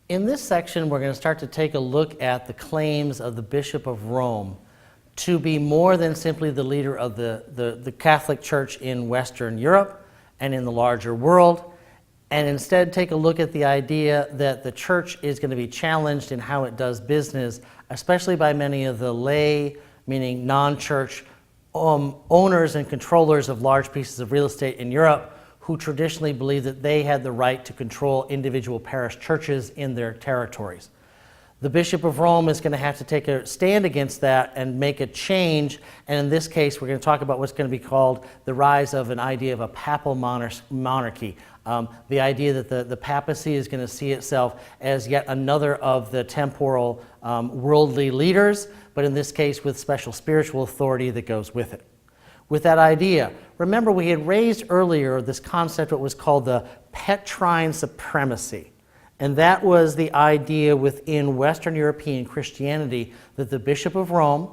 In this section, we're going to start to take a look at the claims of the Bishop of Rome to be more than simply the leader of the Catholic Church in Western Europe and in the larger world, and instead take a look at the idea that the church is going to be challenged in how it does business, especially by many of the lay, meaning non-church owners and controllers of large pieces of real estate in Europe, who traditionally believed that they had the right to control individual parish churches in their territories. The Bishop of Rome is going to have to take a stand against that and make a change, and in this case we're going to talk about what's going to be called the rise of an idea of a papal monarchy. The idea that the papacy is going to see itself as yet another of the temporal worldly leaders, but in this case with special spiritual authority that goes with it. With that idea, remember we had raised earlier this concept, what was called the Petrine supremacy. And that was the idea within Western European Christianity that the Bishop of Rome,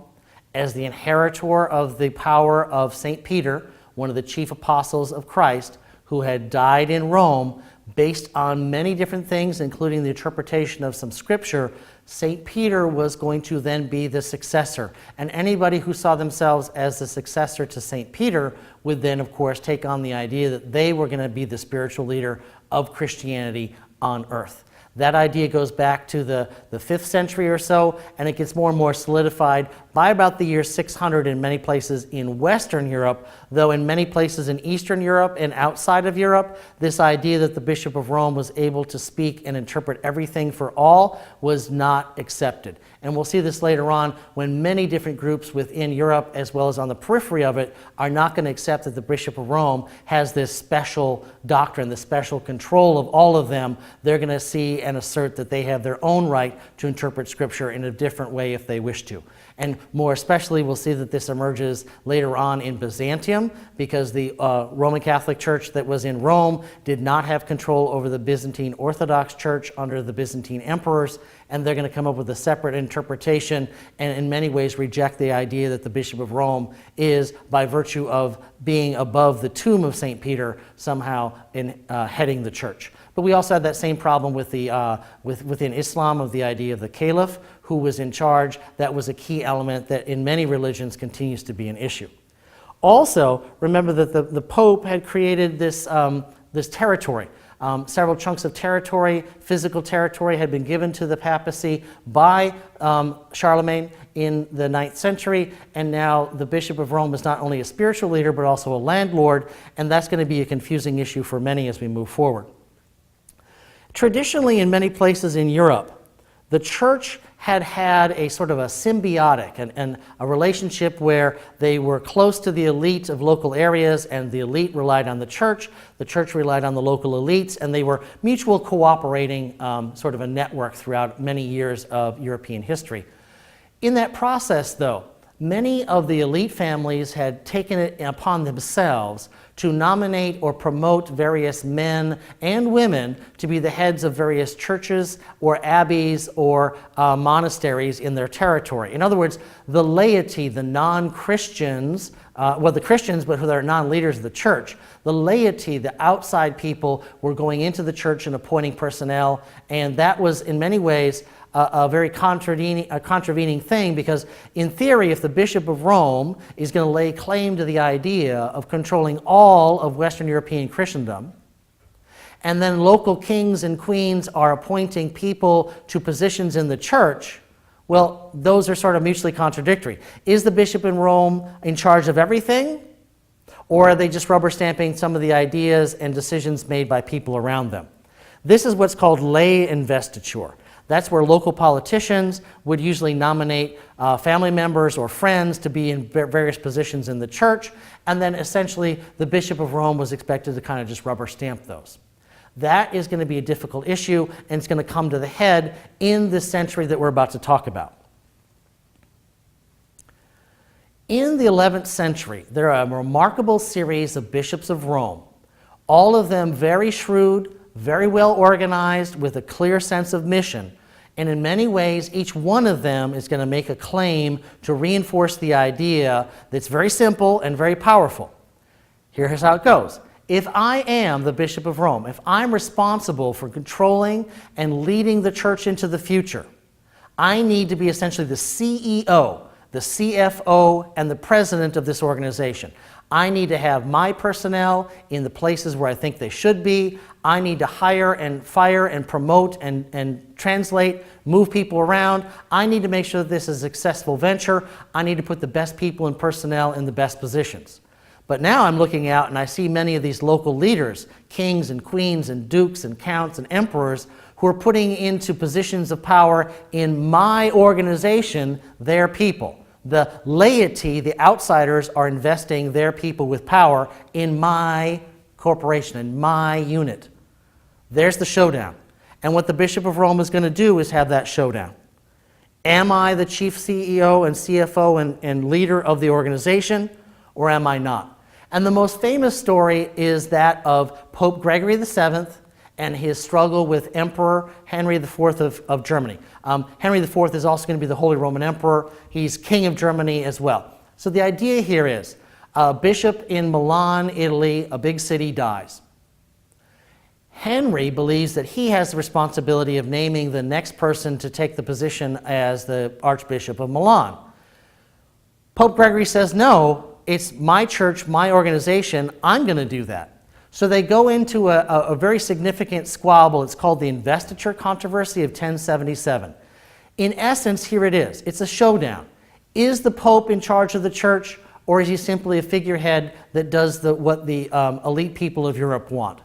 as the inheritor of the power of St. Peter, one of the chief apostles of Christ, who had died in Rome, based on many different things, including the interpretation of some scripture, St. Peter was going to then be the successor. And anybody who saw themselves as the successor to St. Peter would then, of course, take on the idea that they were going to be the spiritual leader of Christianity on earth. That idea goes back to the 5th century or so, and it gets more and more solidified by about the year 600 in many places in Western Europe, though in many places in Eastern Europe and outside of Europe, this idea that the Bishop of Rome was able to speak and interpret everything for all was not accepted. And we'll see this later on when many different groups within Europe, as well as on the periphery of it, are not going to accept that the Bishop of Rome has this special doctrine, this special control of all of them. They're going to see and assert that they have their own right to interpret Scripture in a different way if they wish to. And more especially, we'll see that this emerges later on in Byzantium, because the Roman Catholic Church that was in Rome did not have control over the Byzantine Orthodox Church under the Byzantine emperors, and they're going to come up with a separate interpretation and in many ways reject the idea that the Bishop of Rome is, by virtue of being above the tomb of St. Peter, somehow heading the church. But we also had that same problem with within Islam of the idea of the caliph who was in charge. That was a key element that in many religions continues to be an issue. Also, remember that the Pope had created this territory. Several chunks of territory, physical territory, had been given to the papacy by Charlemagne in the 9th century, and now the Bishop of Rome is not only a spiritual leader but also a landlord, and that's going to be a confusing issue for many as we move forward. Traditionally, in many places in Europe, the church had a sort of a symbiotic and a relationship where they were close to the elite of local areas, and the elite relied on the church relied on the local elites, and they were mutual cooperating sort of a network throughout many years of European history. In that process, though, many of the elite families had taken it upon themselves to nominate or promote various men and women to be the heads of various churches or abbeys or monasteries in their territory. In other words, the laity, the non-Christians, the Christians but who are non-leaders of the church, the laity, the outside people, were going into the church and appointing personnel, and that was in many ways a very contravening thing, because in theory, if the Bishop of Rome is going to lay claim to the idea of controlling all of Western European Christendom, and then local kings and queens are appointing people to positions in the church, well, those are sort of mutually contradictory. Is the Bishop in Rome in charge of everything? Or are they just rubber stamping some of the ideas and decisions made by people around them? This is what's called lay investiture. That's where local politicians would usually nominate family members or friends to be in various positions in the church, and then essentially the Bishop of Rome was expected to kind of just rubber stamp those. That is going to be a difficult issue, and it's going to come to the head in this century that we're about to talk about. In the 11th century, there are a remarkable series of bishops of Rome, all of them very shrewd, very well organized, with a clear sense of mission. And in many ways, each one of them is going to make a claim to reinforce the idea that's very simple and very powerful. Here's how it goes. if I am the Bishop of Rome, if I'm responsible for controlling and leading the church into the future, I need to be essentially the CEO, the CFO, and the president of this organization. I need to have my personnel in the places where I think they should be. I need to hire and fire and promote and translate, move people around. I need to make sure that this is a successful venture. I need to put the best people and personnel in the best positions. But now I'm looking out and I see many of these local leaders, kings and queens and dukes and counts and emperors, who are putting into positions of power in my organization their people. The laity, the outsiders, are investing their people with power in my corporation, in my unit. There's the showdown. And what the Bishop of Rome is going to do is have that showdown. Am I the chief CEO and CFO and leader of the organization, or am I not? And the most famous story is that of Pope Gregory VII and his struggle with Emperor Henry IV of Germany. Henry IV is also going to be the Holy Roman Emperor. He's king of Germany as well. So the idea here is a bishop in Milan, Italy, a big city, dies. Henry believes that he has the responsibility of naming the next person to take the position as the Archbishop of Milan. Pope Gregory says, no, it's my church, my organization, I'm going to do that. So they go into a very significant squabble. It's called the Investiture Controversy of 1077. In essence, here it is. It's a showdown. Is the Pope in charge of the church, or is he simply a figurehead that does what the elite people of Europe want?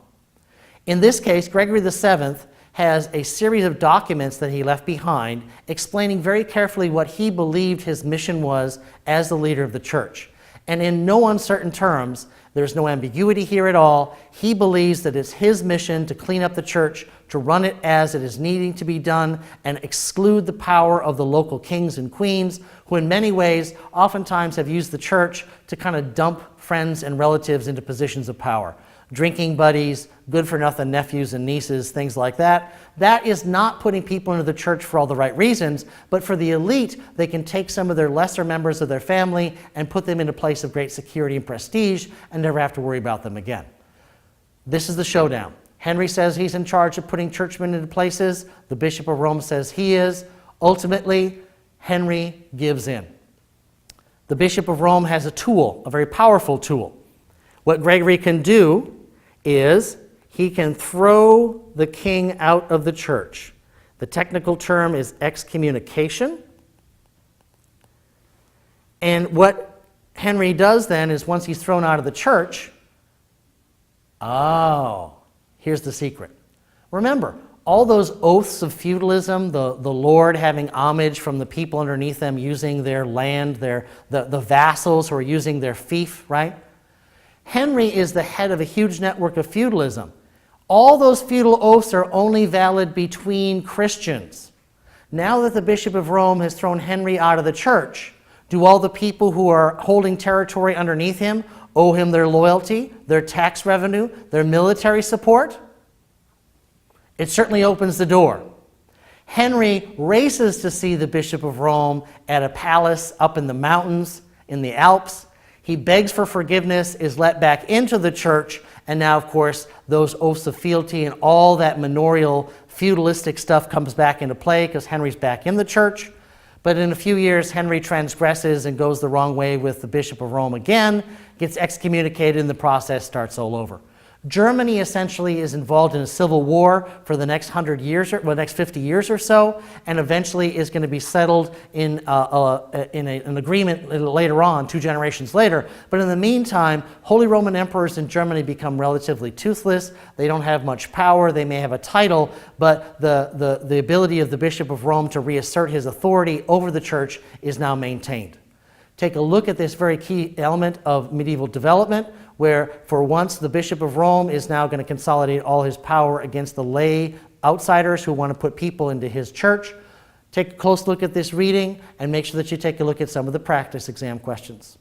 In this case, Gregory VII has a series of documents that he left behind explaining very carefully what he believed his mission was as the leader of the church. And in no uncertain terms, there's no ambiguity here at all. He believes that it's his mission to clean up the church, to run it as it is needing to be done, and exclude the power of the local kings and queens, who in many ways oftentimes have used the church to kind of dump friends and relatives into positions of power. Drinking buddies, good-for-nothing nephews and nieces, things like that. That is not putting people into the church for all the right reasons, but for the elite, they can take some of their lesser members of their family and put them in a place of great security and prestige and never have to worry about them again. This is the showdown. Henry says he's in charge of putting churchmen into places. The Bishop of Rome says he is. Ultimately, Henry gives in. The Bishop of Rome has a tool, a very powerful tool. What Gregory can do is he can throw the king out of the church. The technical term is excommunication. And what Henry does then is once he's thrown out of the church, here's the secret. Remember, all those oaths of feudalism, the lord having homage from the people underneath them using their land, the vassals who are using their fief, right? Henry is the head of a huge network of feudalism. All those feudal oaths are only valid between Christians. Now that the Bishop of Rome has thrown Henry out of the church, do all the people who are holding territory underneath him owe him their loyalty, their tax revenue, their military support? It certainly opens the door. Henry races to see the Bishop of Rome at a palace up in the mountains in the Alps. He begs for forgiveness, is let back into the church, and now, of course, those oaths of fealty and all that manorial feudalistic stuff comes back into play because Henry's back in the church. But in a few years, Henry transgresses and goes the wrong way with the Bishop of Rome again, gets excommunicated, and the process starts all over. Germany essentially is involved in a civil war for the next 100 years, or the next 50 years or so, and eventually is going to be settled in an agreement later on, 2 generations later. But in the meantime, Holy Roman emperors in Germany become relatively toothless. They don't have much power. They may have a title, but the ability of the Bishop of Rome to reassert his authority over the church is now maintained. Take a look at this very key element of medieval development, where for once the Bishop of Rome is now going to consolidate all his power against the lay outsiders who want to put people into his church. Take a close look at this reading and make sure that you take a look at some of the practice exam questions.